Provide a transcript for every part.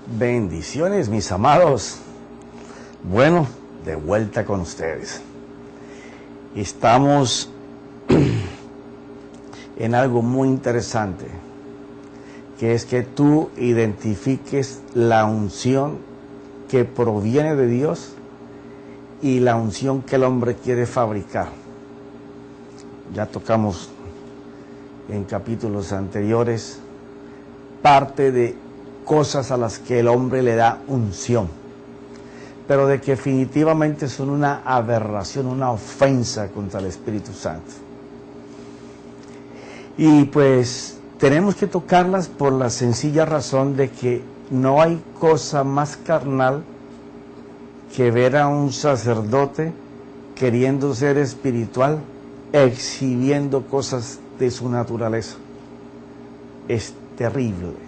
Bendiciones, mis amados. Bueno, de vuelta con ustedes. Estamos en algo muy interesante, que es que tú identifiques la unción que proviene de Dios y la unción que el hombre quiere fabricar. Ya tocamos en capítulos anteriores parte de cosas a las que el hombre le da unción, pero de que definitivamente son una aberración, una ofensa contra el Espíritu Santo. Y pues tenemos que tocarlas por la sencilla razón de que no hay cosa más carnal que ver a un sacerdote queriendo ser espiritual, exhibiendo cosas de su naturaleza. Es terrible.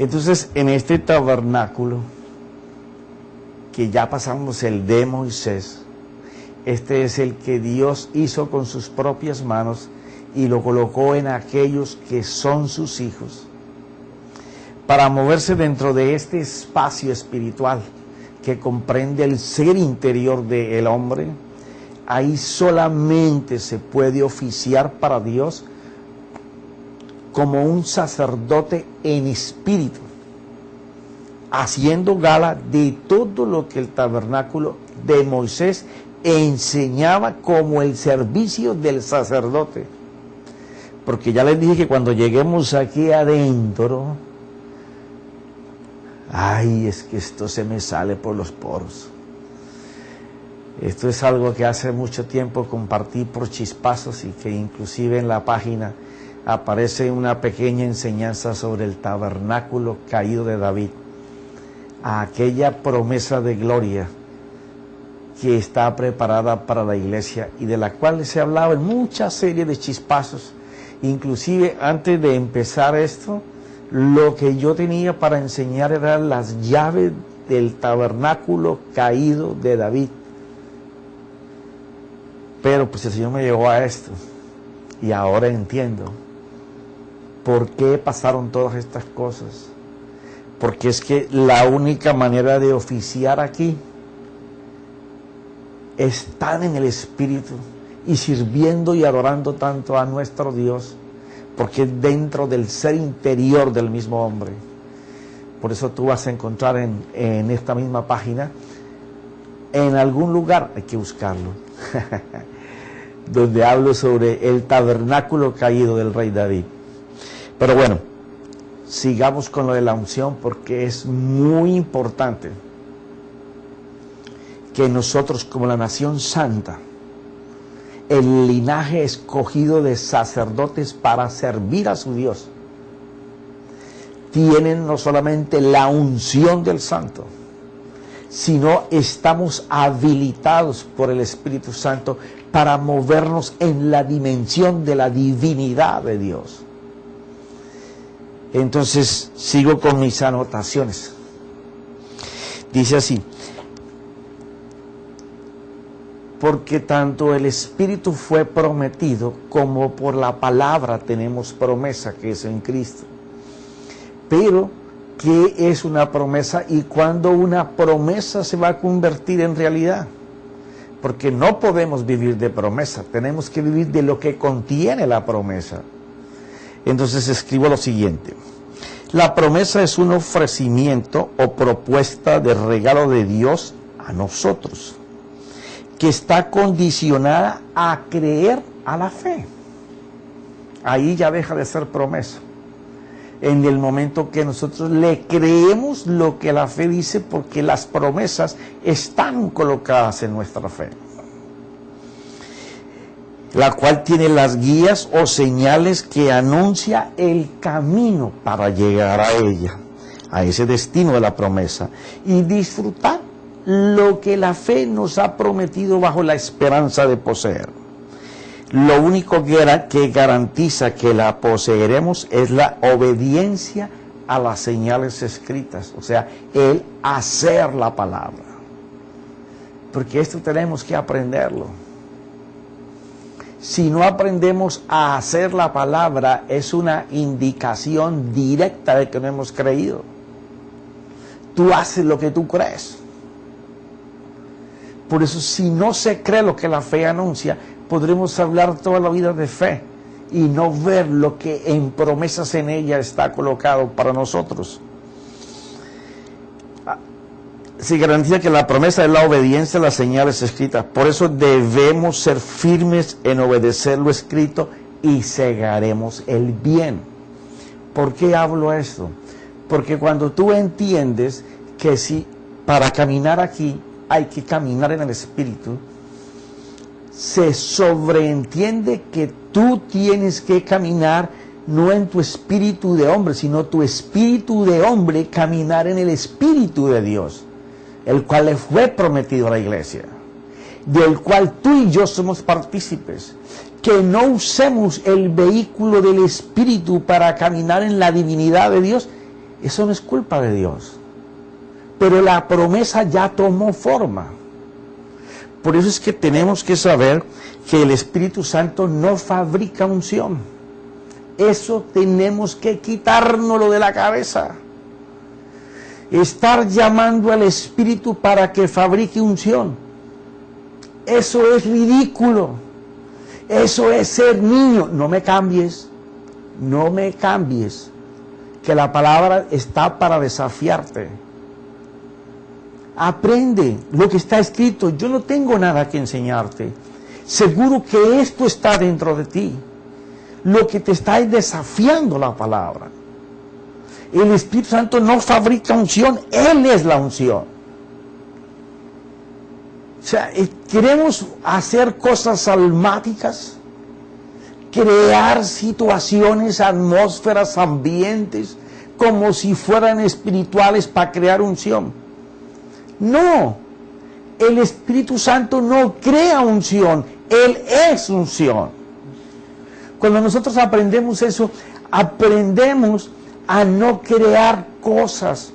Entonces, en este tabernáculo, que ya pasamos el de Moisés, este es el que Dios hizo con sus propias manos y lo colocó en aquellos que son sus hijos, para moverse dentro de este espacio espiritual que comprende el ser interior del hombre. Ahí solamente se puede oficiar para Dios como un sacerdote en espíritu, haciendo gala de todo lo que el tabernáculo de Moisés enseñaba como el servicio del sacerdote. Porque ya les dije que cuando lleguemos aquí adentro, ay, es que esto se me sale por los poros. Esto es algo que hace mucho tiempo compartí por chispazos y que inclusive en la página aparece una pequeña enseñanza sobre el tabernáculo caído de David, aquella promesa de gloria que está preparada para la iglesia y de la cual se ha hablado en mucha serie de chispazos. Inclusive antes de empezar esto, lo que yo tenía para enseñar eran las llaves del tabernáculo caído de David. Pero pues el Señor me llevó a esto y ahora entiendo por qué pasaron todas estas cosas. Porque es que la única manera de oficiar aquí es estar en el Espíritu y sirviendo y adorando tanto a nuestro Dios, porque es dentro del ser interior del mismo hombre. Por eso tú vas a encontrar en esta misma página, en algún lugar, hay que buscarlo, donde hablo sobre el tabernáculo caído del rey David. Pero bueno, sigamos con lo de la unción, porque es muy importante que nosotros, como la nación santa, el linaje escogido de sacerdotes para servir a su Dios, tienen no solamente la unción del Santo, sino estamos habilitados por el Espíritu Santo para movernos en la dimensión de la divinidad de Dios. Entonces, sigo con mis anotaciones. Dice así: porque tanto el Espíritu fue prometido, como por la palabra tenemos promesa, que es en Cristo. Pero, ¿qué es una promesa y cuándo una promesa se va a convertir en realidad? Porque no podemos vivir de promesa, tenemos que vivir de lo que contiene la promesa. Entonces escribo lo siguiente: la promesa es un ofrecimiento o propuesta de regalo de Dios a nosotros, que está condicionada a creer a la fe. Ahí ya deja de ser promesa. En el momento que nosotros le creemos lo que la fe dice, porque las promesas están colocadas en nuestra fe, la cual tiene las guías o señales que anuncia el camino para llegar a ella, a ese destino de la promesa, y disfrutar lo que la fe nos ha prometido bajo la esperanza de poseer. Lo único que garantiza que la poseeremos es la obediencia a las señales escritas, o sea, el hacer la palabra. Porque esto tenemos que aprenderlo. Si no aprendemos a hacer la palabra, es una indicación directa de que no hemos creído. tú haces lo que tú crees. Por eso, si no se cree lo que la fe anuncia, podremos hablar toda la vida de fe y no ver lo que en promesas en ella está colocado para nosotros. Se garantiza que la promesa es la obediencia a las señales escritas. Por eso debemos ser firmes en obedecer lo escrito y segaremos el bien. ¿Por qué hablo esto? Porque cuando tú entiendes que si para caminar aquí hay que caminar en el Espíritu, se sobreentiende que tú tienes que caminar no en tu espíritu de hombre, sino tu espíritu de hombre caminar en el Espíritu de Dios, el cual le fue prometido a la iglesia, del cual tú y yo somos partícipes. Que no usemos el vehículo del Espíritu para caminar en la divinidad de Dios, eso no es culpa de Dios. Pero la promesa ya tomó forma. Por eso es que tenemos que saber que el Espíritu Santo no fabrica unción. Eso tenemos que quitárnoslo de la cabeza. Estar llamando al Espíritu para que fabrique unción, eso es ridículo. Eso es ser niño. No me cambies, no me cambies, que la palabra está para desafiarte. Aprende lo que está escrito. Yo no tengo nada que enseñarte. Seguro que esto está dentro de ti. Lo que te está es desafiando la palabra. El Espíritu Santo no fabrica unción, Él es la unción. O sea, queremos hacer cosas almáticas, crear situaciones, atmósferas, ambientes, como si fueran espirituales para crear unción. No, el Espíritu Santo no crea unción, Él es unción. Cuando nosotros aprendemos eso, aprendemos a no crear cosas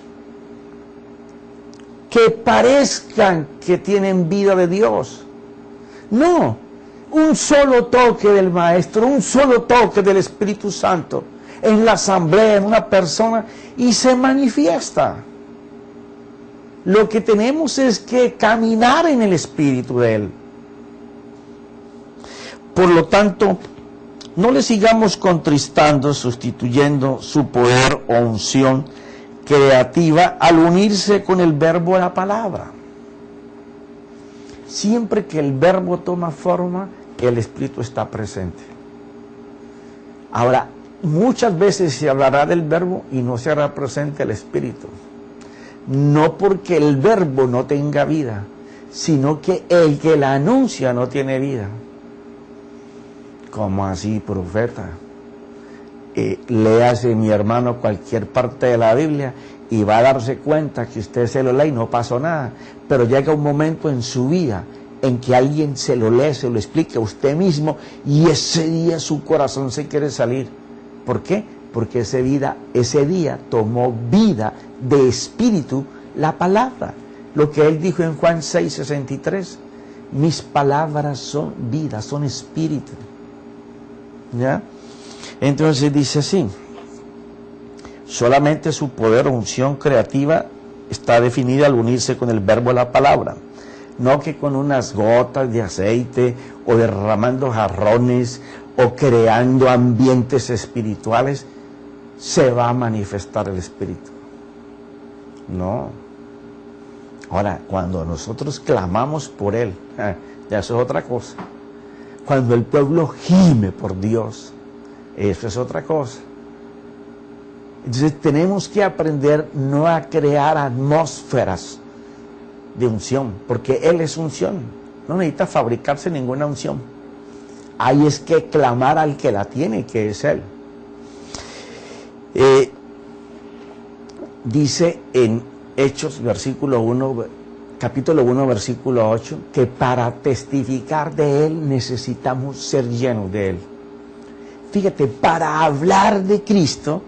que parezcan que tienen vida de Dios. No, un solo toque del Maestro, un solo toque del Espíritu Santo en la asamblea, en una persona, y se manifiesta. Lo que tenemos es que caminar en el Espíritu de Él. Por lo tanto, no le sigamos contristando, sustituyendo su poder o unción creativa al unirse con el verbo de la palabra. Siempre que el verbo toma forma, el Espíritu está presente. Ahora, muchas veces se hablará del verbo y no se hará presente el Espíritu. No porque el verbo no tenga vida, sino que el que la anuncia no tiene vida. ¿Cómo así, profeta? Léase, mi hermano, cualquier parte de la Biblia y va a darse cuenta que usted se lo lee y no pasó nada. Pero llega un momento en su vida en que alguien se lo lee, se lo explica a usted mismo, y ese día su corazón se quiere salir. ¿Por qué? Porque ese día tomó vida de espíritu la palabra. Lo que él dijo en Juan 6:63, mis palabras son vida, son espíritu. ¿Ya? Entonces dice así, solamente su poder o unción creativa está definida al unirse con el verbo de la palabra, no que con unas gotas de aceite o derramando jarrones o creando ambientes espirituales se va a manifestar el Espíritu. No. Ahora, cuando nosotros clamamos por Él, ya eso es otra cosa. Cuando el pueblo gime por Dios, eso es otra cosa. Entonces tenemos que aprender no a crear atmósferas de unción, porque Él es unción. No necesita fabricarse ninguna unción. Ahí es que clamar al que la tiene, que es Él. Dice en Hechos capítulo 1, versículo 8, que para testificar de Él necesitamos ser llenos de Él. Fíjate, para hablar de Cristo,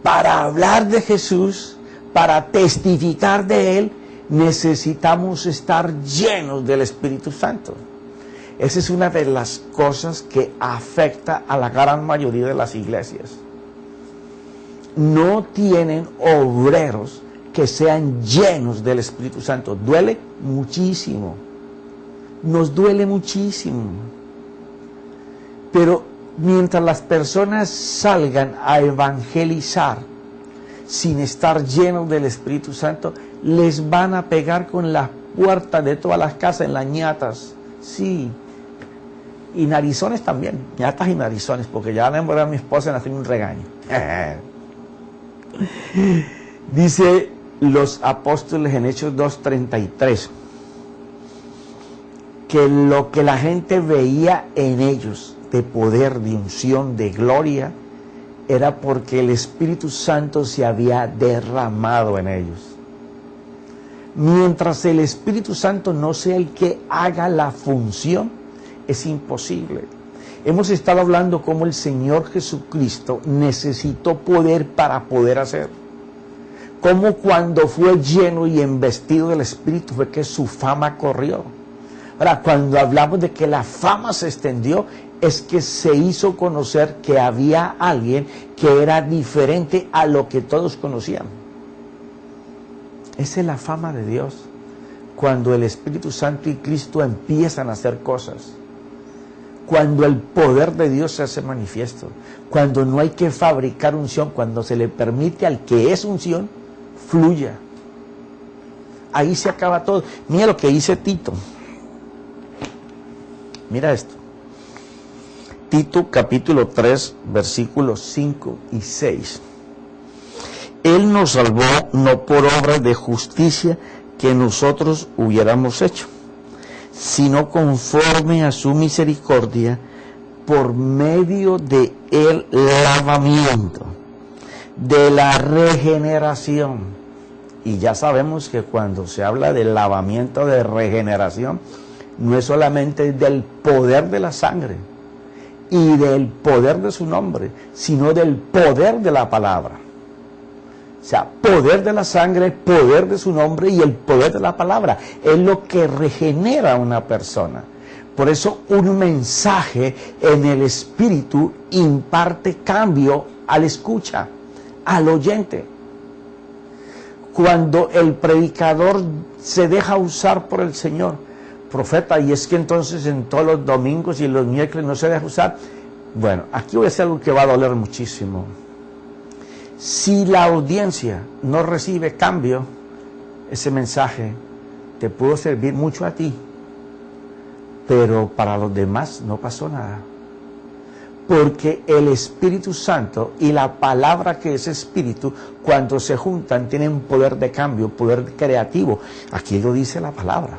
para hablar de Jesús, para testificar de Él, necesitamos estar llenos del Espíritu Santo. Esa es una de las cosas que afecta a la gran mayoría de las iglesias. No tienen obreros que sean llenos del Espíritu Santo. Duele muchísimo, nos duele muchísimo, pero mientras las personas salgan a evangelizar sin estar llenos del Espíritu Santo, les van a pegar con las puertas de todas las casas en las ñatas, sí, y narizones también, ñatas y narizones, porque ya le voy a mi esposa en hacer un regaño. Dice los apóstoles en Hechos 2:33 que lo que la gente veía en ellos de poder, de unción, de gloria, era porque el Espíritu Santo se había derramado en ellos. Mientras el Espíritu Santo no sea el que haga la función, es imposible. Hemos estado hablando cómo el Señor Jesucristo necesitó poder para poder hacer. Cómo cuando fue lleno y embestido del Espíritu fue que su fama corrió. Ahora, cuando hablamos de que la fama se extendió, es que se hizo conocer que había alguien que era diferente a lo que todos conocían. Esa es la fama de Dios. Cuando el Espíritu Santo y Cristo empiezan a hacer cosas. Cuando el poder de Dios se hace manifiesto. Cuando no hay que fabricar unción. Cuando se le permite al que es unción, fluya. Ahí se acaba todo. Mira lo que dice Tito. Mira esto. Tito capítulo 3, versículos 5 y 6. Él nos salvó no por obras de justicia que nosotros hubiéramos hecho, sino conforme a su misericordia, por medio de el lavamiento, de la regeneración. Y ya sabemos que cuando se habla de lavamiento, de regeneración, no es solamente del poder de la sangre y del poder de su nombre, sino del poder de la palabra. O sea, poder de la sangre, poder de su nombre y el poder de la palabra es lo que regenera a una persona. Por eso un mensaje en el Espíritu imparte cambio al escucha, al oyente. Cuando el predicador se deja usar por el Señor, profeta, y es que entonces en todos los domingos y los miércoles no se deja usar. Bueno, aquí voy a hacer algo que va a doler muchísimo. Si la audiencia no recibe cambio, ese mensaje te pudo servir mucho a ti, pero para los demás no pasó nada. Porque el Espíritu Santo y la palabra que es Espíritu, cuando se juntan, tienen poder de cambio, poder creativo. Aquí lo dice la palabra.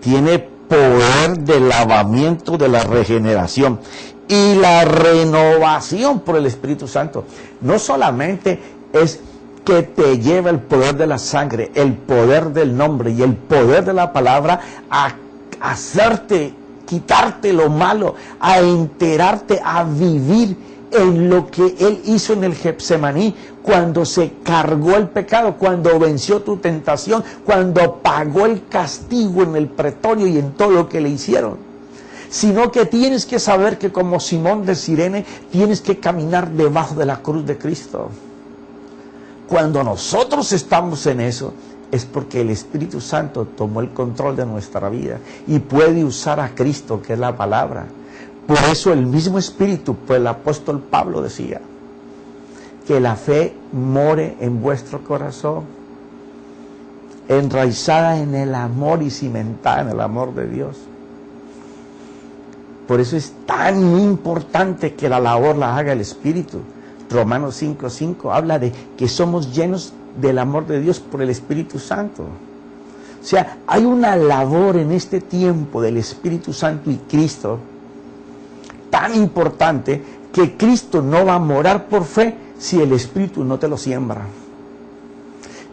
Tiene poder de lavamiento, de la regeneración y la renovación por el Espíritu Santo. No solamente es que te lleva el poder de la sangre, el poder del nombre y el poder de la palabra a hacerte, quitarte lo malo, a enterarte, a vivir en lo que Él hizo en el Getsemaní, cuando se cargó el pecado, cuando venció tu tentación, cuando pagó el castigo en el pretorio y en todo lo que le hicieron. Sino que tienes que saber que como Simón de Cirene, tienes que caminar debajo de la cruz de Cristo. Cuando nosotros estamos en eso, es porque el Espíritu Santo tomó el control de nuestra vida y puede usar a Cristo, que es la palabra. Por eso el mismo Espíritu, pues el apóstol Pablo decía, que la fe more en vuestro corazón, enraizada en el amor y cimentada en el amor de Dios. Por eso es tan importante que la labor la haga el Espíritu. Romanos 5:5 habla de que somos llenos del amor de Dios por el Espíritu Santo. O sea, hay una labor en este tiempo del Espíritu Santo y Cristo tan importante que Cristo no va a morar por fe si el Espíritu no te lo siembra.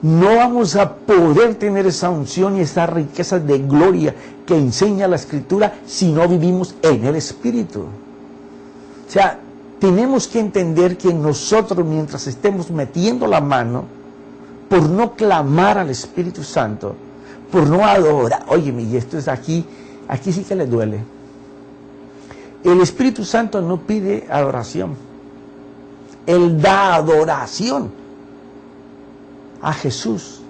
No vamos a poder tener esa unción y esa riqueza de gloria que enseña la Escritura si no vivimos en el Espíritu. O sea, tenemos que entender que nosotros, mientras estemos metiendo la mano, por no clamar al Espíritu Santo, por no adorar, óyeme, y esto es aquí sí que le duele. El Espíritu Santo no pide adoración, Él da adoración. a Jesús.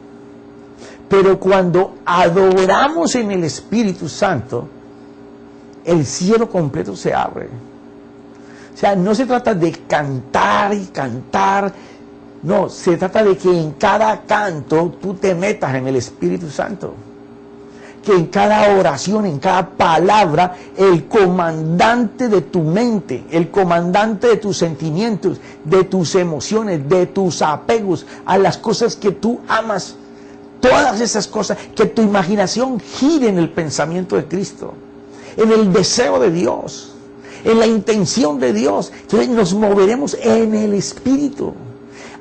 Pero cuando adoramos en el Espíritu Santo, el cielo completo se abre. O sea, no se trata de cantar y cantar, no, se trata de que en cada canto tú te metas en el Espíritu Santo. Que en cada oración, en cada palabra, el comandante de tu mente, el comandante de tus sentimientos, de tus emociones, de tus apegos a las cosas que tú amas, todas esas cosas, que tu imaginación gire en el pensamiento de Cristo, en el deseo de Dios, en la intención de Dios. Entonces nos moveremos en el Espíritu,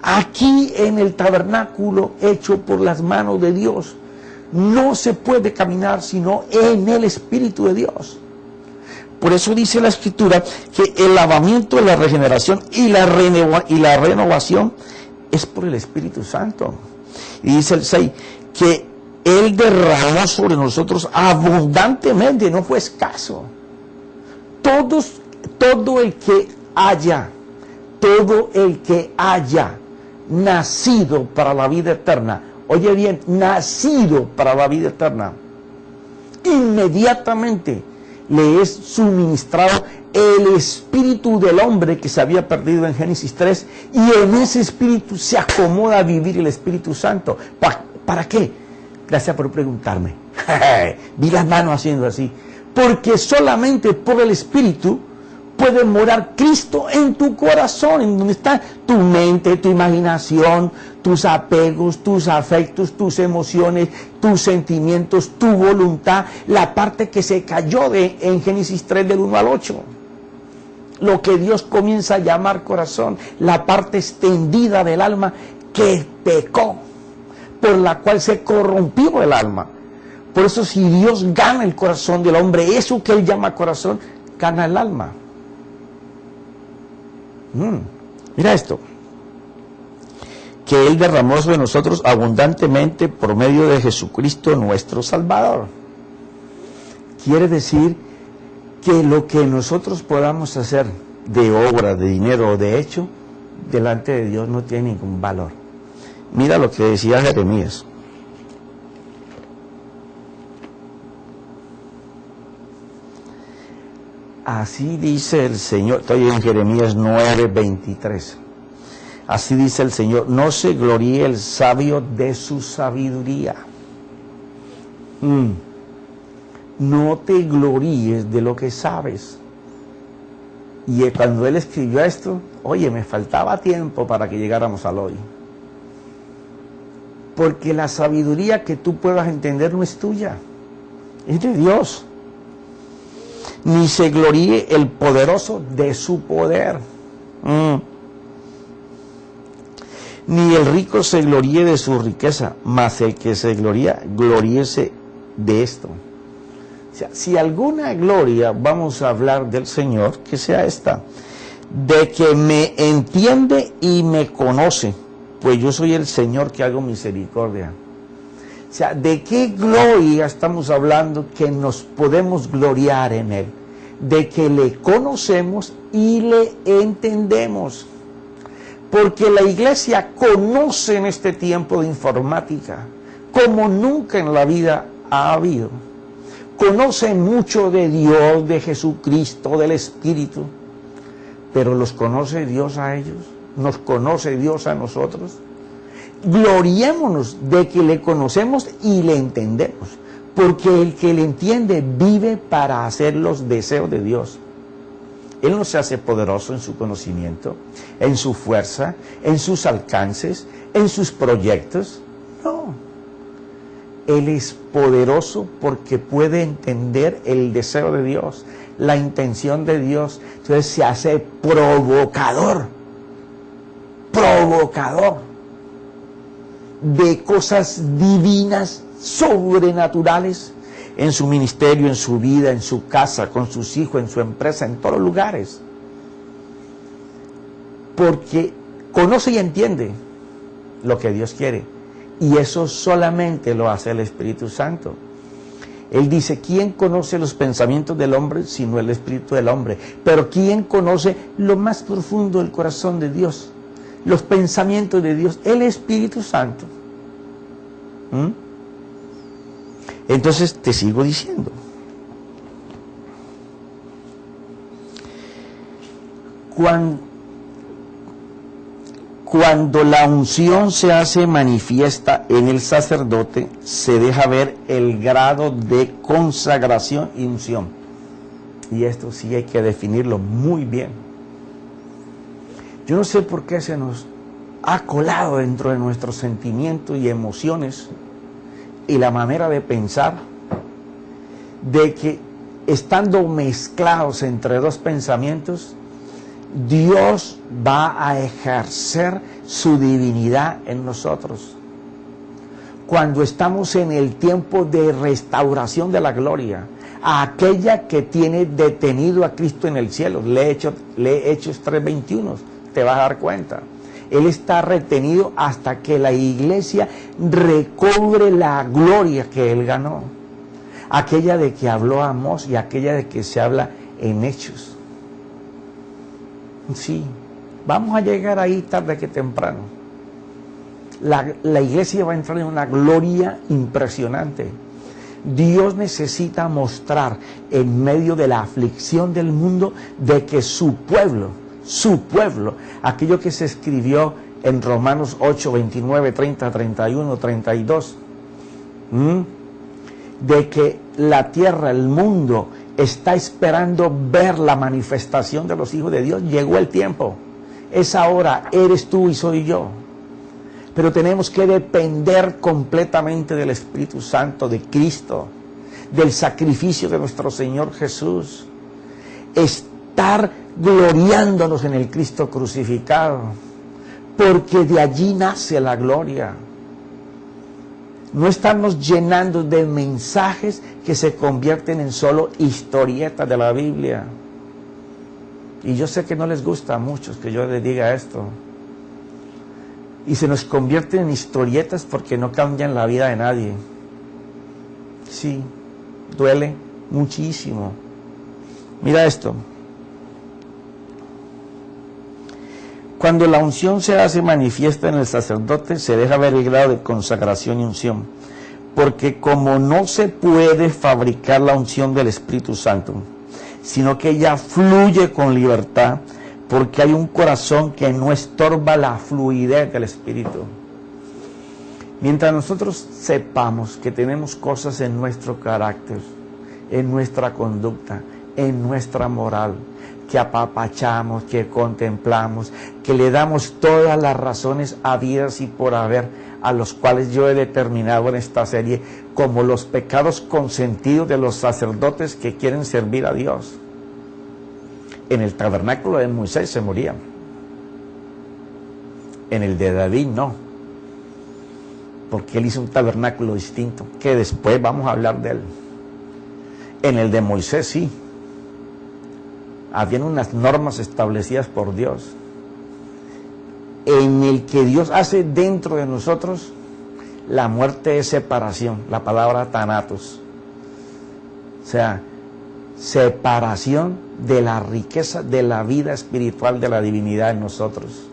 aquí en el tabernáculo hecho por las manos de Dios. No se puede caminar sino en el Espíritu de Dios. Por eso dice la Escritura que el lavamiento, la regeneración y la renovación es por el Espíritu Santo. Y dice el 6, que Él derramó sobre nosotros abundantemente, no fue escaso. Todo el que haya nacido para la vida eterna, oye bien, nacido para la vida eterna, inmediatamente le es suministrado el espíritu del hombre que se había perdido en Génesis 3, y en ese espíritu se acomoda a vivir el Espíritu Santo. ¿Para qué? Gracias por preguntarme. Vi las manos haciendo así. Porque solamente por el Espíritu puede morar Cristo en tu corazón, en donde está tu mente, tu imaginación, tus apegos, tus afectos, tus emociones, tus sentimientos, tu voluntad, la parte que se cayó en Génesis 3 del 1 al 8. Lo que Dios comienza a llamar corazón, la parte extendida del alma que pecó, por la cual se corrompió el alma. Por eso si Dios gana el corazón del hombre, eso que Él llama corazón, gana el alma. Mira esto, que Él derramó sobre nosotros abundantemente por medio de Jesucristo nuestro Salvador. Quiere decir que lo que nosotros podamos hacer de obra, de dinero o de hecho, delante de Dios no tiene ningún valor. Mira lo que decía Jeremías. Así dice el Señor, estoy en Jeremías 9:23. Así dice el Señor, no se gloríe el sabio de su sabiduría. No te gloríes de lo que sabes. Y cuando él escribió esto, oye, me faltaba tiempo para que llegáramos al hoy. Porque la sabiduría que tú puedas entender no es tuya, es de Dios. Ni se gloríe el poderoso de su poder. Ni el rico se gloríe de su riqueza, mas el que se gloría, gloríese de esto. O sea, si alguna gloria vamos a hablar del Señor, que sea esta, de que me entiende y me conoce, pues yo soy el Señor que hago misericordia. O sea, ¿de qué gloria estamos hablando que nos podemos gloriar en Él? De que le conocemos y le entendemos. Porque la iglesia conoce en este tiempo de informática como nunca en la vida ha habido. Conoce mucho de Dios, de Jesucristo, del Espíritu, pero ¿los conoce Dios a ellos? ¿Nos conoce Dios a nosotros? Gloriémonos de que le conocemos y le entendemos, porque el que le entiende vive para hacer los deseos de Dios. Él no se hace poderoso en su conocimiento, en su fuerza, en sus alcances, en sus proyectos. No. Él es poderoso porque puede entender el deseo de Dios, la intención de Dios. Entonces se hace provocador de cosas divinas, sobrenaturales, en su ministerio, en su vida, en su casa, con sus hijos, en su empresa, en todos los lugares. Porque conoce y entiende lo que Dios quiere. Y eso solamente lo hace el Espíritu Santo. Él dice, ¿quién conoce los pensamientos del hombre sino el Espíritu del hombre? Pero ¿quién conoce lo más profundo del corazón de Dios? Los pensamientos de Dios, el Espíritu Santo. ¿Mm? Entonces te sigo diciendo. Cuando la unción se hace manifiesta en el sacerdote, se deja ver el grado de consagración y unción. Y esto sí hay que definirlo muy bien. Yo no sé por qué se nos ha colado dentro de nuestros sentimientos y emociones y la manera de pensar de que estando mezclados entre dos pensamientos, Dios va a ejercer su divinidad en nosotros. Cuando estamos en el tiempo de restauración de la gloria, a aquella que tiene detenido a Cristo en el cielo, lee Hechos 3:21, te vas a dar cuenta. Él está retenido hasta que la iglesia recobre la gloria que Él ganó. Aquella de que habló Amós y aquella de que se habla en Hechos. Sí, vamos a llegar ahí tarde que temprano. La iglesia va a entrar en una gloria impresionante. Dios necesita mostrar en medio de la aflicción del mundo de que su pueblo, aquello que se escribió en Romanos 8, 29, 30, 31, 32, de que la tierra, el mundo, está esperando ver la manifestación de los hijos de Dios. Llegó el tiempo. Es ahora, eres tú y soy yo. Pero tenemos que depender completamente del Espíritu Santo, de Cristo, del sacrificio de nuestro Señor Jesús. Estar gloriándonos en el Cristo crucificado, porque de allí nace la gloria. No estarnos llenando de mensajes que se convierten en solo historietas de la Biblia. Y yo sé que no les gusta a muchos que yo les diga esto. Y se nos convierten en historietas porque no cambian la vida de nadie. Sí, duele muchísimo. Mira esto. Cuando la unción se hace manifiesta en el sacerdote, se deja ver el grado de consagración y unción. Porque como no se puede fabricar la unción del Espíritu Santo, sino que ella fluye con libertad, porque hay un corazón que no estorba la fluidez del Espíritu. Mientras nosotros sepamos que tenemos cosas en nuestro carácter, en nuestra conducta, en nuestra moral, que apapachamos, que contemplamos, que le damos todas las razones habidas y por haber, a los cuales yo he determinado en esta serie como los pecados consentidos de los sacerdotes que quieren servir a Dios. En el tabernáculo de Moisés se morían. En el de David no. Porque él hizo un tabernáculo distinto, que después vamos a hablar de él. En el de Moisés sí. Habían unas normas establecidas por Dios. En el que Dios hace dentro de nosotros, la muerte es separación, la palabra thanatos. O sea, separación de la riqueza de la vida espiritual de la divinidad en nosotros.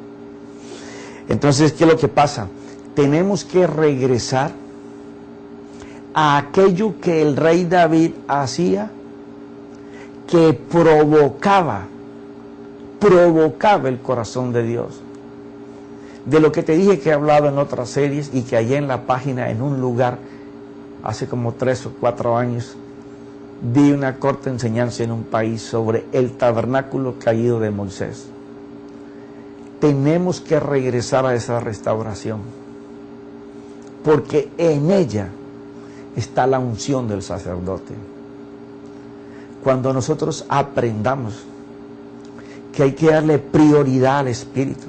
Entonces, ¿qué es lo que pasa? Tenemos que regresar a aquello que el rey David hacía, que provocaba el corazón de Dios. De lo que te dije que he hablado en otras series y que allá en la página, en un lugar, hace como 3 o 4 años, di una corta enseñanza en un país sobre el tabernáculo caído de Moisés. Tenemos que regresar a esa restauración, porque en ella está la unción del sacerdote. Cuando nosotros aprendamos que hay que darle prioridad al Espíritu.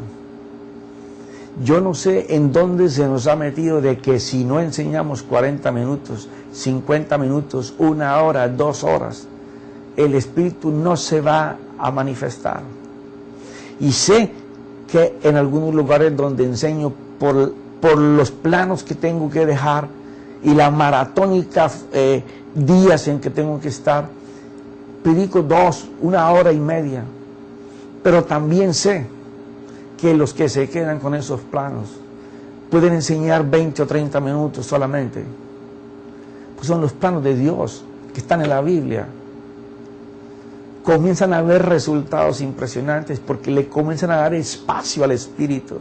Yo no sé en dónde se nos ha metido de que si no enseñamos 40 minutos, 50 minutos, 1 hora, 2 horas, el Espíritu no se va a manifestar. Y sé que en algunos lugares donde enseño por los planos que tengo que dejar y la maratónica días en que tengo que estar, predico 2, 1 hora y media, pero también sé que los que se quedan con esos planos pueden enseñar 20 o 30 minutos solamente. Pues son los planos de Dios que están en la Biblia. Comienzan a ver resultados impresionantes porque le comienzan a dar espacio al Espíritu.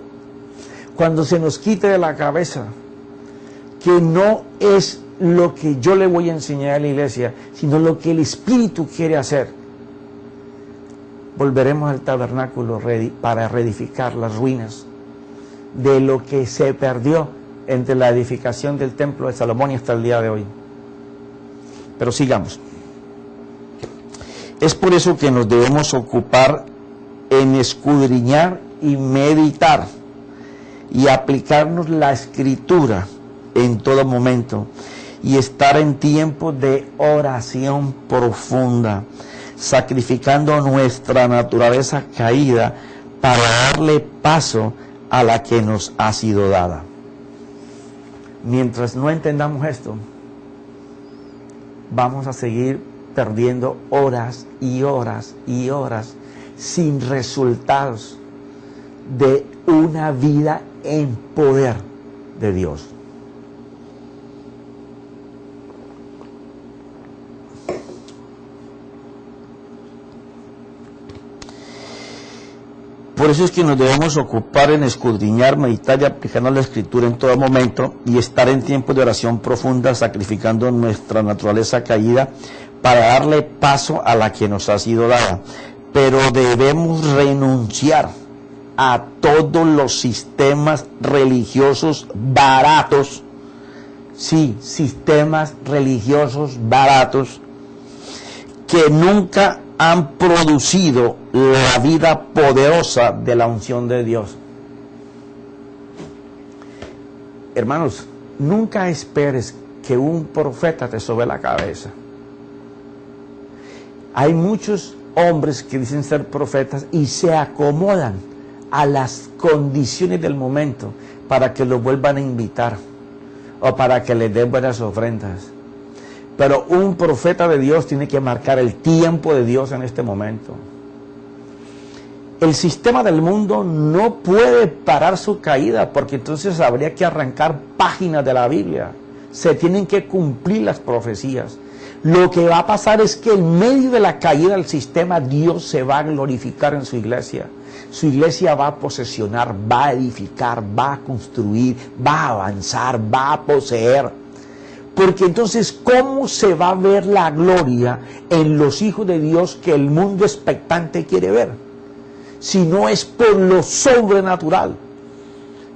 Cuando se nos quite de la cabeza que no es lo que yo le voy a enseñar a la iglesia, sino lo que el Espíritu quiere hacer, volveremos al tabernáculo para reedificar las ruinas de lo que se perdió entre la edificación del templo de Salomón y hasta el día de hoy. Pero sigamos. Es por eso que nos debemos ocupar en escudriñar y meditar y aplicarnos la Escritura en todo momento y estar en tiempo de oración profunda, sacrificando nuestra naturaleza caída para darle paso a la que nos ha sido dada. Mientras no entendamos esto, vamos a seguir perdiendo horas y horas y horas sin resultados de una vida en poder de Dios. Por eso es que nos debemos ocupar en escudriñar, meditar y aplicarnos la Escritura en todo momento y estar en tiempo de oración profunda, sacrificando nuestra naturaleza caída para darle paso a la que nos ha sido dada. Pero debemos renunciar a todos los sistemas religiosos baratos, sí, sistemas religiosos baratos que nunca han producido la vida poderosa de la unción de Dios. Hermanos, nunca esperes que un profeta te sobe la cabeza. Hay muchos hombres que dicen ser profetas y se acomodan a las condiciones del momento para que los vuelvan a invitar o para que les den buenas ofrendas. Pero un profeta de Dios tiene que marcar el tiempo de Dios en este momento. El sistema del mundo no puede parar su caída, porque entonces habría que arrancar páginas de la Biblia. Se tienen que cumplir las profecías. Lo que va a pasar es que en medio de la caída del sistema, Dios se va a glorificar en su iglesia. Su iglesia va a posesionar, va a edificar, va a construir, va a avanzar, va a poseer. Porque entonces, ¿cómo se va a ver la gloria en los hijos de Dios que el mundo expectante quiere ver? Si no es por lo sobrenatural,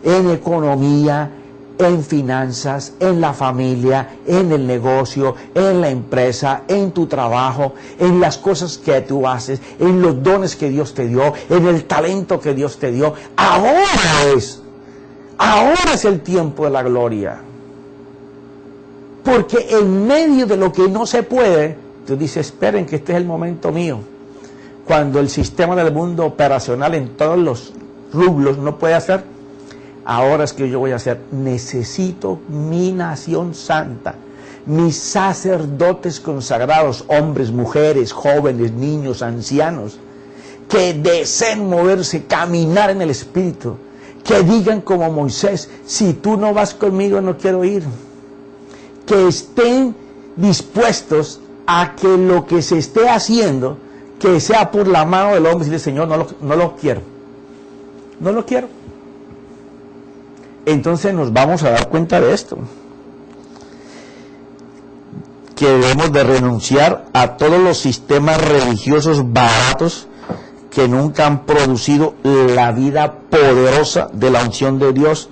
en economía, en finanzas, en la familia, en el negocio, en la empresa, en tu trabajo, en las cosas que tú haces, en los dones que Dios te dio, en el talento que Dios te dio. Ahora es el tiempo de la gloria. Porque en medio de lo que no se puede, tú dices, esperen que este es el momento mío. Cuando el sistema del mundo operacional en todos los rublos no puede hacer, ahora es que yo voy a hacer. Necesito mi nación santa, mis sacerdotes consagrados, hombres, mujeres, jóvenes, niños, ancianos, que deseen moverse, caminar en el Espíritu, que digan como Moisés, si tú no vas conmigo no quiero ir. Que estén dispuestos a que lo que se esté haciendo, que sea por la mano del hombre, y decirle, Señor, no lo quiero. No lo quiero. Entonces nos vamos a dar cuenta de esto. Que debemos de renunciar a todos los sistemas religiosos baratos que nunca han producido la vida poderosa de la unción de Dios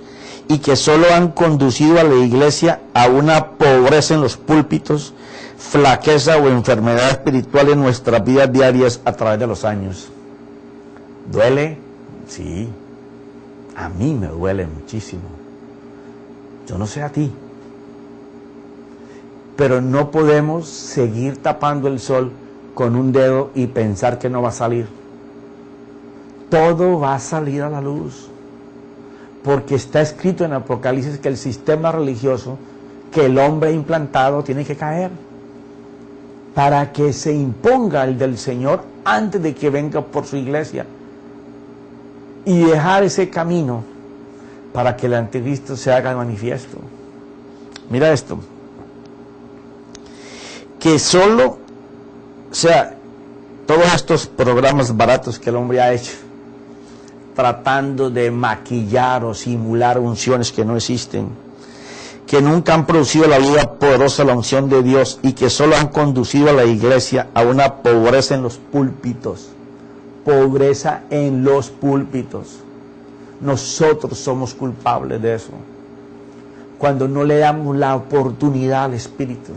y que solo han conducido a la iglesia a una pobreza en los púlpitos, flaqueza o enfermedad espiritual en nuestras vidas diarias a través de los años. ¿Duele? Sí. A mí me duele muchísimo. Yo no sé a ti. Pero no podemos seguir tapando el sol con un dedo y pensar que no va a salir. Todo va a salir a la luz. Porque está escrito en Apocalipsis que el sistema religioso que el hombre ha implantado tiene que caer para que se imponga el del Señor antes de que venga por su iglesia y dejar ese camino para que el anticristo se haga manifiesto. Mira esto, que solo, o sea, todos estos programas baratos que el hombre ha hecho, tratando de maquillar o simular unciones que no existen, que nunca han producido la vida poderosa, la unción de Dios, y que solo han conducido a la iglesia a una pobreza en los púlpitos. Pobreza en los púlpitos. Nosotros somos culpables de eso. Cuando no le damos la oportunidad al Espíritu.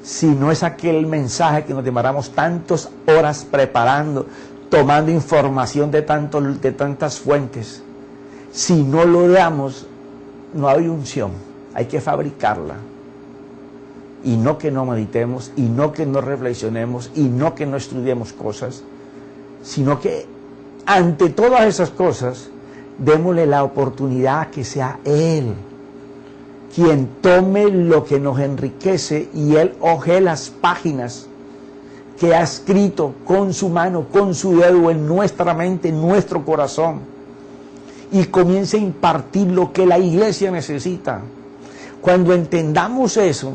Si no es aquel mensaje que nos demoramos tantas horas preparando, tomando información de tantas fuentes. Si no lo damos, no hay unción. Hay que fabricarla. Y no que no meditemos, y no que no reflexionemos, y no que no estudiemos cosas, sino que ante todas esas cosas, démosle la oportunidad que sea Él quien tome lo que nos enriquece y Él hoje las páginas que ha escrito con su mano, con su dedo en nuestra mente, en nuestro corazón, y comience a impartir lo que la iglesia necesita. Cuando entendamos eso,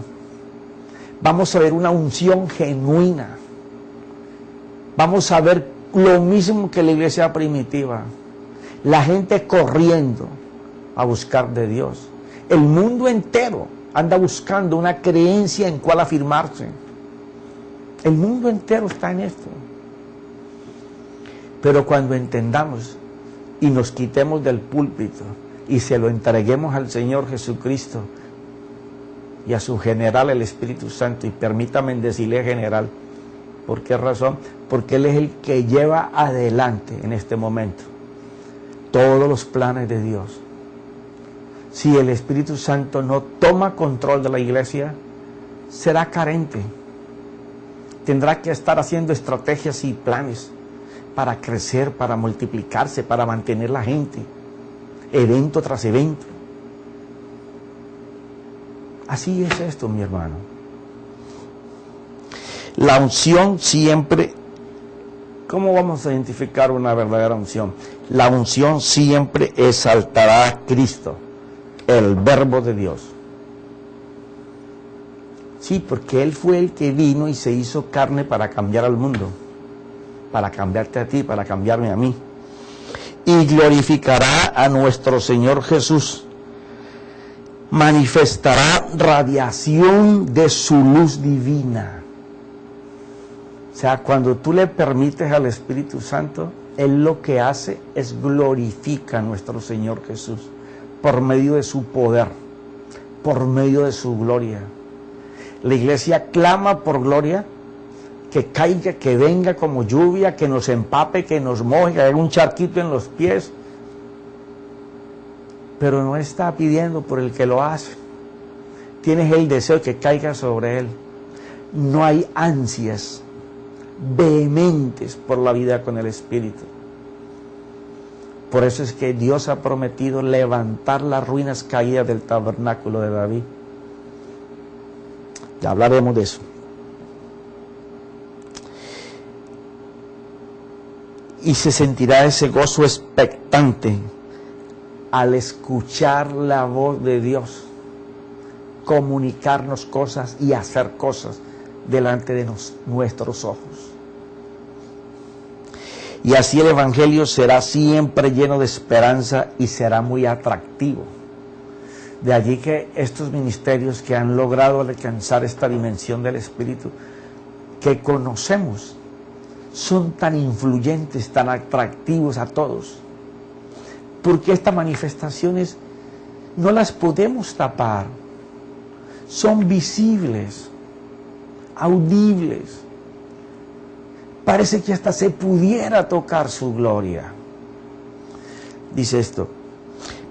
vamos a ver una unción genuina. Vamos a ver lo mismo que la iglesia primitiva. La gente corriendo a buscar de Dios. El mundo entero anda buscando una creencia en cuál afirmarse. El mundo entero está en esto. Pero cuando entendamos y nos quitemos del púlpito y se lo entreguemos al Señor Jesucristo y a su general, el Espíritu Santo, y permítame decirle general, ¿por qué razón? Porque Él es el que lleva adelante en este momento todos los planes de Dios. Si el Espíritu Santo no toma control de la iglesia, será carente. Tendrá que estar haciendo estrategias y planes para crecer, para multiplicarse, para mantener la gente, evento tras evento. Así es esto, mi hermano. La unción siempre, ¿cómo vamos a identificar una verdadera unción? La unción siempre exaltará a Cristo, el Verbo de Dios. Sí, porque Él fue el que vino y se hizo carne para cambiar al mundo, para cambiarte a ti, para cambiarme a mí. Y glorificará a nuestro Señor Jesús. Manifestará radiación de su luz divina. O sea, cuando tú le permites al Espíritu Santo, Él lo que hace es glorifica a nuestro Señor Jesús por medio de su poder, por medio de su gloria. La iglesia clama por gloria, que caiga, que venga como lluvia, que nos empape, que nos moje, que haya un charquito en los pies. Pero no está pidiendo por el que lo hace. Tienes el deseo que caiga sobre él. No hay ansias vehementes por la vida con el Espíritu. Por eso es que Dios ha prometido levantar las ruinas caídas del tabernáculo de David. Ya hablaremos de eso. Y se sentirá ese gozo expectante al escuchar la voz de Dios, comunicarnos cosas y hacer cosas delante de nuestros ojos. Y así el Evangelio será siempre lleno de esperanza y será muy atractivo. De allí que estos ministerios que han logrado alcanzar esta dimensión del Espíritu, que conocemos, son tan influyentes, tan atractivos a todos. Porque estas manifestaciones no las podemos tapar. Son visibles, audibles. Parece que hasta se pudiera tocar su gloria. Dice esto: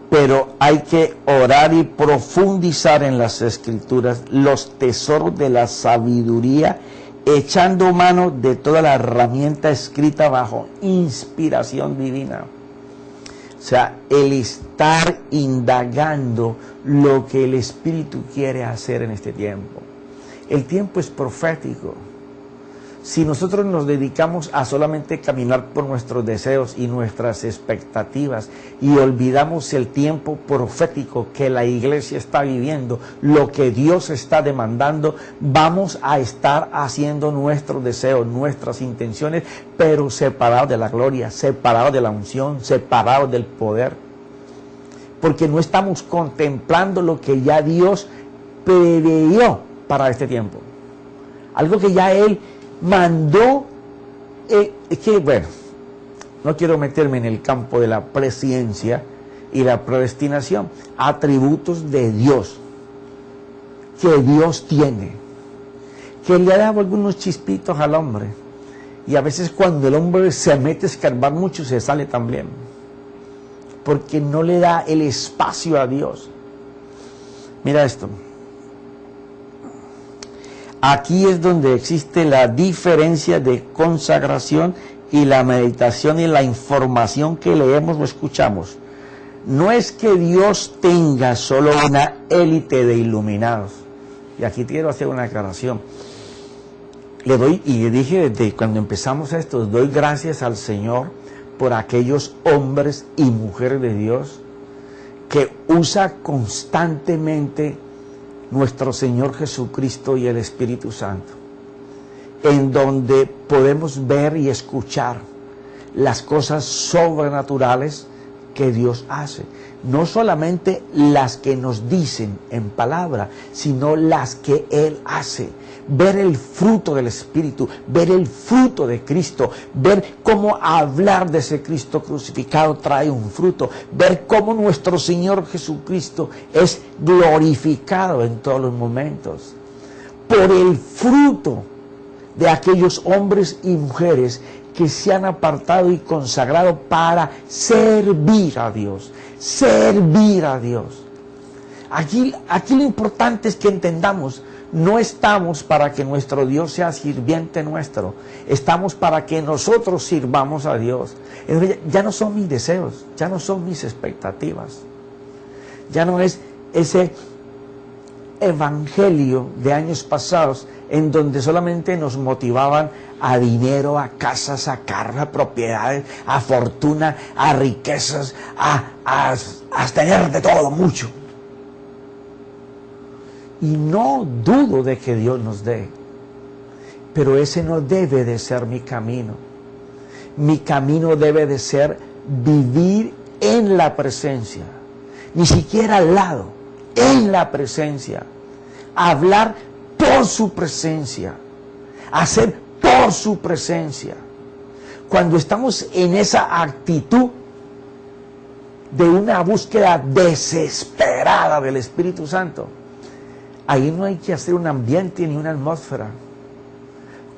pero hay que orar y profundizar en las Escrituras los tesoros de la sabiduría, echando mano de toda la herramienta escrita bajo inspiración divina. O sea, el estar indagando lo que el Espíritu quiere hacer en este tiempo. El tiempo es profético. O si nosotros nos dedicamos a solamente caminar por nuestros deseos y nuestras expectativas y olvidamos el tiempo profético que la iglesia está viviendo, lo que Dios está demandando, vamos a estar haciendo nuestros deseos, nuestras intenciones, pero separados de la gloria, separados de la unción, separados del poder. Porque no estamos contemplando lo que ya Dios preveyó para este tiempo. Algo que ya Él mandó, que bueno, no quiero meterme en el campo de la presciencia y la predestinación, atributos de Dios, que Dios tiene, que le ha dado algunos chispitos al hombre, y a veces cuando el hombre se mete a escarbar mucho se sale también, porque no le da el espacio a Dios. Mira esto. Aquí es donde existe la diferencia de consagración y la meditación y la información que leemos o escuchamos. No es que Dios tenga solo una élite de iluminados. Y aquí quiero hacer una aclaración. Le doy, y le dije desde cuando empezamos esto, doy gracias al Señor por aquellos hombres y mujeres de Dios que usa constantemente nuestro Señor Jesucristo y el Espíritu Santo, en donde podemos ver y escuchar las cosas sobrenaturales que Dios hace. No solamente las que nos dicen en palabra, sino las que Él hace. Ver el fruto del Espíritu, ver el fruto de Cristo, ver cómo hablar de ese Cristo crucificado trae un fruto, ver cómo nuestro Señor Jesucristo es glorificado en todos los momentos. Por el fruto de aquellos hombres y mujeres que se han apartado y consagrado para servir a Dios, servir a Dios. Aquí lo importante es que entendamos, no estamos para que nuestro Dios sea sirviente nuestro, estamos para que nosotros sirvamos a Dios. Ya no son mis deseos, ya no son mis expectativas, ya no es ese evangelio de años pasados en donde solamente nos motivaban a dinero, a casas, a carros, a propiedades, a fortuna, a riquezas, a tener de todo mucho. Y no dudo de que Dios nos dé, pero ese no debe de ser mi camino. Mi camino debe de ser vivir en la presencia, ni siquiera al lado, en la presencia, hablar por su presencia, hacer por su presencia. Cuando estamos en esa actitud de una búsqueda desesperada del Espíritu Santo, ahí no hay que hacer un ambiente ni una atmósfera.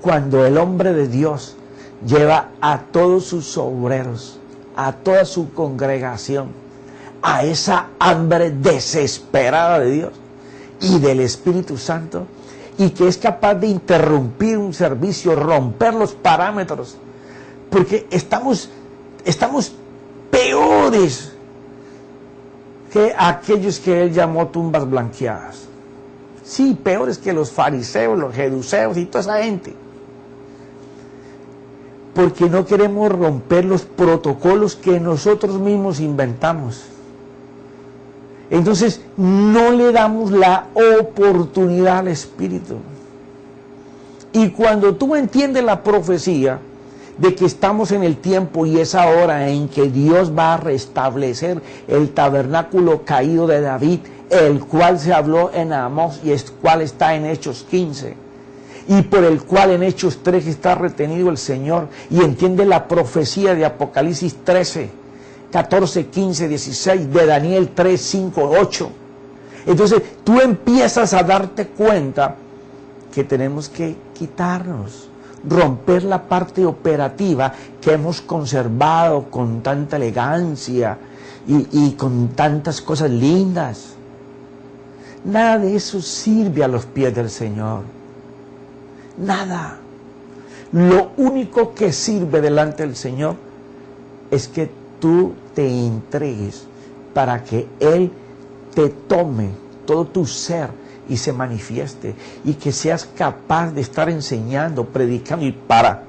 Cuando el hombre de Dios lleva a todos sus obreros, a toda su congregación, a esa hambre desesperada de Dios y del Espíritu Santo, y que es capaz de interrumpir un servicio, romper los parámetros, porque estamos peores que aquellos que él llamó tumbas blanqueadas. Sí, peores que los fariseos, los jeduseos y toda esa gente. Porque no queremos romper los protocolos que nosotros mismos inventamos. Entonces, no le damos la oportunidad al Espíritu. Y cuando tú entiendes la profecía de que estamos en el tiempo y es ahora en que Dios va a restablecer el tabernáculo caído de David, el cual se habló en Amós y el cual está en Hechos 15, y por el cual en Hechos 3 está retenido el Señor, y entiende la profecía de Apocalipsis 13, 14, 15, 16, de Daniel 3, 5, 8. Entonces tú empiezas a darte cuenta que tenemos que quitarnos, romper la parte operativa que hemos conservado con tanta elegancia y con tantas cosas lindas. Nada de eso sirve a los pies del Señor. Nada. Lo único que sirve delante del Señor es que tú te entregues para que Él te tome todo tu ser y se manifieste, y que seas capaz de estar enseñando, predicando, y para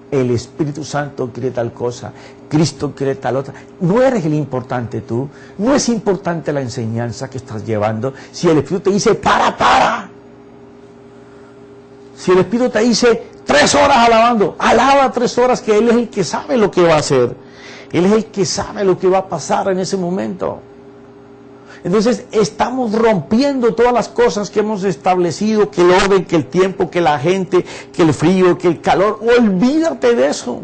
el Espíritu Santo quiere tal cosa, Cristo quiere tal otra. No eres el importante tú, no es importante la enseñanza que estás llevando. Si el Espíritu te dice para. Si el Espíritu te dice 3 horas alabando, alaba 3 horas, que Él es el que sabe lo que va a hacer. Él es el que sabe lo que va a pasar en ese momento. Entonces estamos rompiendo todas las cosas que hemos establecido, que el orden, que el tiempo, que la gente, que el frío, que el calor. Olvídate de eso.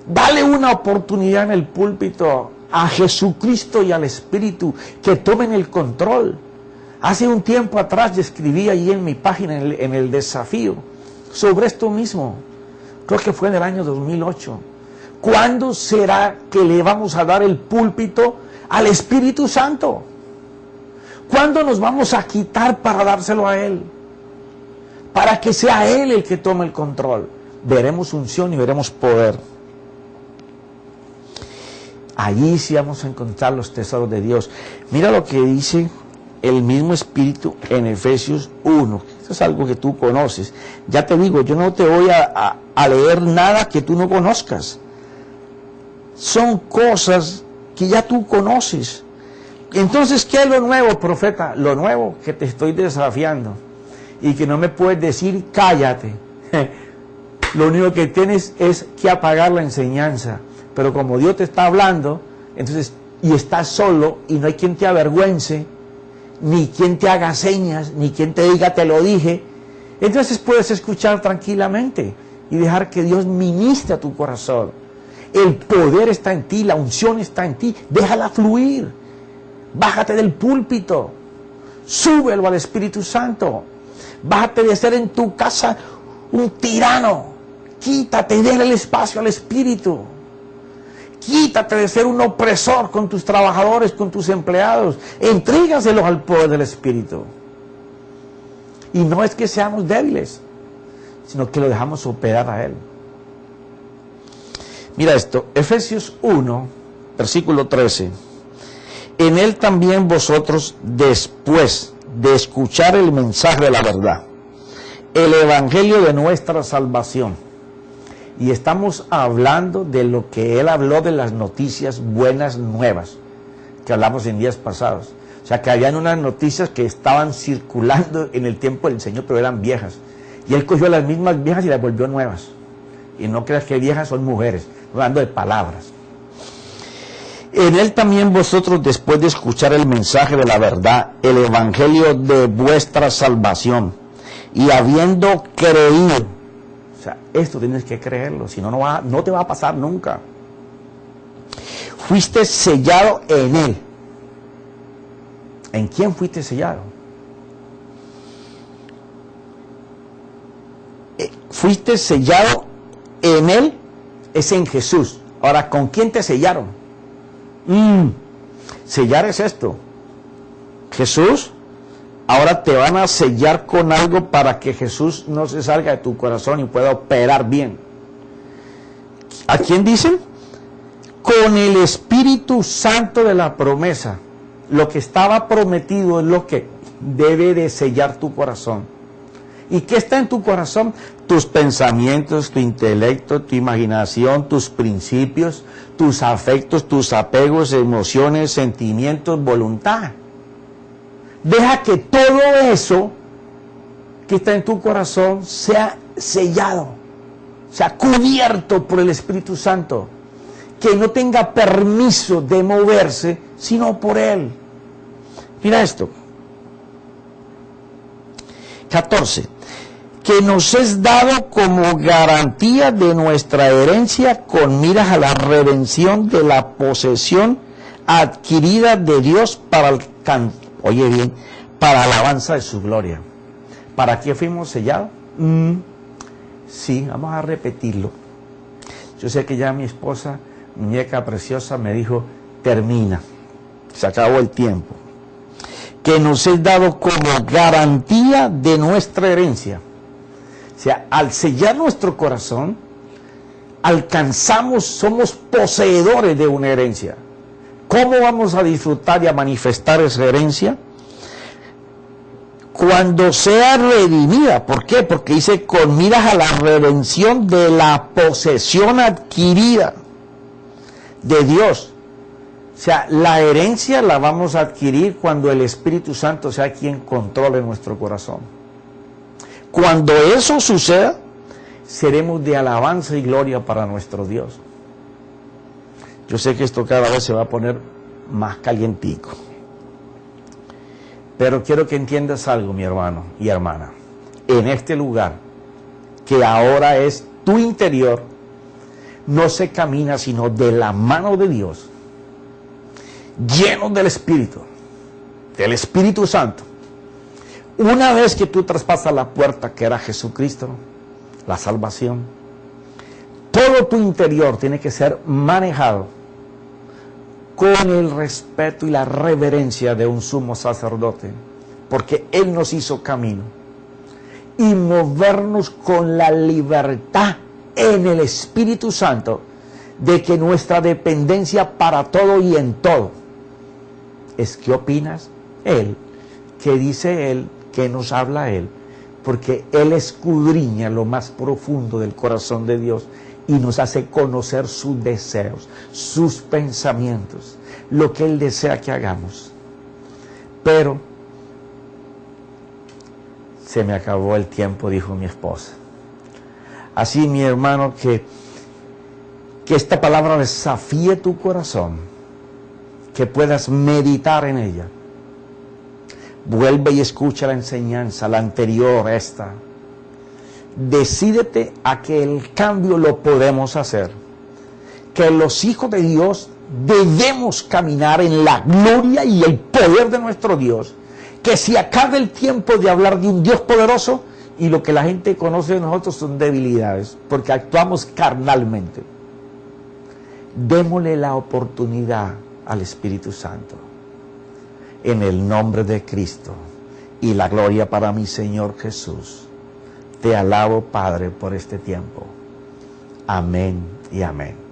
Dale una oportunidad en el púlpito a Jesucristo y al Espíritu, que tomen el control. Hace un tiempo atrás yo escribí ahí en mi página, en el desafío, sobre esto mismo. Creo que fue en el año 2008. ¿Cuándo será que le vamos a dar el púlpito al Espíritu Santo? ¿Cuándo nos vamos a quitar para dárselo a Él? Para que sea Él el que tome el control. Veremos unción y veremos poder. Allí sí vamos a encontrar los tesoros de Dios. Mira lo que dice el mismo Espíritu en Efesios 1. Eso es algo que tú conoces. Ya te digo, yo no te voy a leer nada que tú no conozcas. Son cosas que ya tú conoces. Entonces, ¿qué es lo nuevo, profeta? Lo nuevo que te estoy desafiando y que no me puedes decir cállate. Lo único que tienes es que apagar la enseñanza. Pero como Dios te está hablando, entonces, y estás solo y no hay quien te avergüence, ni quien te haga señas, ni quien te diga te lo dije, entonces puedes escuchar tranquilamente y dejar que Dios ministre a tu corazón. El poder está en ti, la unción está en ti, déjala fluir. Bájate del púlpito, súbelo al Espíritu Santo. Bájate de ser en tu casa un tirano, quítate, déle el espacio al Espíritu. Quítate de ser un opresor con tus trabajadores, con tus empleados. Entrégaselos al poder del Espíritu. Y no es que seamos débiles, sino que lo dejamos operar a Él. Mira esto, Efesios 1, versículo 13. En Él también vosotros, después de escuchar el mensaje de la verdad, el evangelio de nuestra salvación. Y estamos hablando de lo que Él habló de las noticias buenas nuevas, que hablamos en días pasados. O sea, que habían unas noticias que estaban circulando en el tiempo del Señor, pero eran viejas. Y Él cogió las mismas viejas y las volvió nuevas. Y no creas que viejas son mujeres, hablando de palabras. En Él también vosotros, después de escuchar el mensaje de la verdad, el evangelio de vuestra salvación, y habiendo creído, o sea, esto tienes que creerlo, si no, no te va a pasar nunca. Fuiste sellado en Él. ¿En quién fuiste sellado? Fuiste sellado en Él, es en Jesús. Ahora, ¿con quién te sellaron? Sellar es esto. Jesús. Ahora te van a sellar con algo para que Jesús no se salga de tu corazón y pueda operar bien. ¿A quién dicen? Con el Espíritu Santo de la promesa. Lo que estaba prometido es lo que debe de sellar tu corazón. ¿Y qué está en tu corazón? Tus pensamientos, tu intelecto, tu imaginación, tus principios, tus afectos, tus apegos, emociones, sentimientos, voluntad. Deja que todo eso que está en tu corazón sea sellado, sea cubierto por el Espíritu Santo, que no tenga permiso de moverse, sino por Él. Mira esto. 14. Que nos es dado como garantía de nuestra herencia con miras a la redención de la posesión adquirida de Dios para alcanzar. Oye bien, para alabanza de su gloria. ¿Para qué fuimos sellados? Sí, vamos a repetirlo. Yo sé que ya mi esposa, muñeca preciosa, me dijo, termina, se acabó el tiempo. Que nos es dado como garantía de nuestra herencia. O sea, al sellar nuestro corazón, alcanzamos, somos poseedores de una herencia. ¿Cómo vamos a disfrutar y a manifestar esa herencia? cuando sea redimida. ¿Por qué? Porque dice, con miras a la redención de la posesión adquirida de Dios. O sea, la herencia la vamos a adquirir cuando el Espíritu Santo sea quien controle nuestro corazón. Cuando eso suceda, seremos de alabanza y gloria para nuestro Dios. Yo sé que esto cada vez se va a poner más calientico. Pero quiero que entiendas algo, mi hermano y hermana. En este lugar, que ahora es tu interior, no se camina sino de la mano de Dios, lleno del Espíritu Santo. Una vez que tú traspasas la puerta que era Jesucristo, la salvación, todo tu interior tiene que ser manejado con el respeto y la reverencia de un sumo sacerdote, porque Él nos hizo camino, y movernos con la libertad en el Espíritu Santo, de que nuestra dependencia para todo y en todo es qué opinas Él, qué dice Él, qué nos habla Él, porque Él escudriña lo más profundo del corazón de Dios y nos hace conocer sus deseos, sus pensamientos, lo que Él desea que hagamos. Pero se me acabó el tiempo, dijo mi esposa. Así, mi hermano, que esta palabra desafíe tu corazón, que puedas meditar en ella. Vuelve y escucha la enseñanza, la anterior, esta. Decídete a que el cambio lo podemos hacer, que los hijos de Dios debemos caminar en la gloria y el poder de nuestro Dios, que se acabe el tiempo de hablar de un Dios poderoso y lo que la gente conoce de nosotros son debilidades, porque actuamos carnalmente. Démosle la oportunidad al Espíritu Santo, en el nombre de Cristo, y la gloria para mi Señor Jesús. Te alabo, Padre, por este tiempo. Amén y amén.